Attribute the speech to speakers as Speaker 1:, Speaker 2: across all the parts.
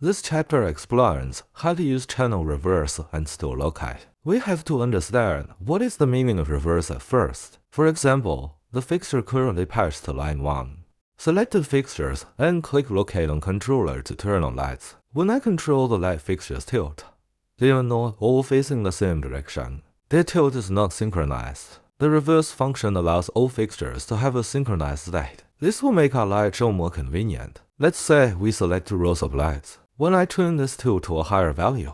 Speaker 1: This chapter explains how to use channel reverse and store locate. We have to understand what is the meaning of reverse at first. For example, the fixture currently patched to line 1. Select the fixtures and click locate on controller to turn on lights. When I control the light fixtures tilt, they are not all facing the same direction. Their tilt is not synchronized. The reverse function allows all fixtures to have a synchronized state. This will make our light show more convenient. Let's say we select 2 rows of lights. When I turn this tilt to a higher value,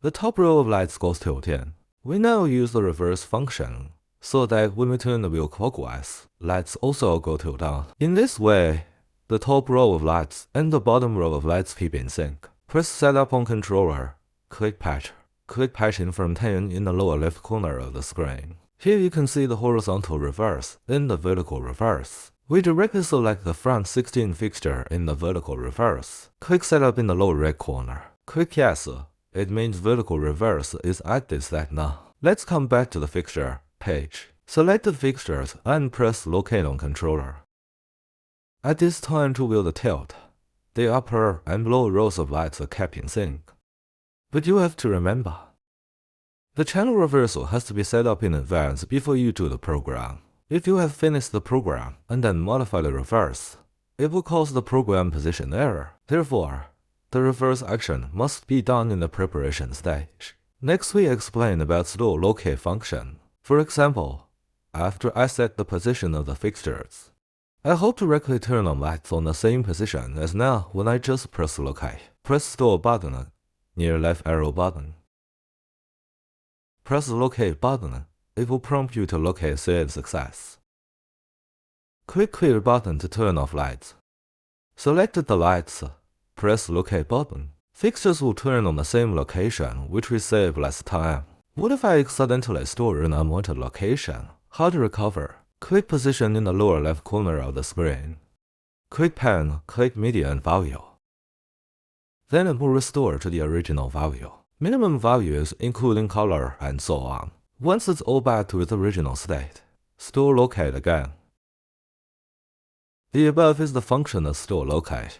Speaker 1: the top row of lights goes tilt in. We now use the reverse function so that when we turn the wheel clockwise, lights also go tilt down. In this way, the top row of lights and the bottom row of lights keep in sync. Press Setup on controller, click Patch. Click Patching from 10 in the lower left corner of the screen. Here you can see the horizontal reverse and the vertical reverse. We directly select the front 16 fixture in the vertical reverse. Click Setup in the lower right corner. Click Yes. It means vertical reverse is at this state now. Let's come back to the fixture page. Select the fixtures and press Locate on controller. At this time to wheel the tilt, the upper and lower rows of lights are kept in sync. But you have to remember, the channel reversal has to be set up in advance before you do the program. If you have finished the program and then modify the reverse, it will cause the program position error. Therefore, the reverse action must be done in the preparation stage. Next, we explain about store locate function. For example, after I set the position of the fixtures, I hope to directly turn on lights on the same position as now when I just press locate. Press store button near left arrow button. Press the locate button. It will prompt you to locate save success. Click clear button to turn off lights. Select the lights. Press locate button. Fixtures will turn on the same location which we saved last time. What if I accidentally store an unwanted location? How to recover? Click position in the lower left corner of the screen. Click pen, click media and value. Then it will restore to the original value. Minimum values including color and so on. Once it's all back to its original state, store locate again. The above is the function of store locate.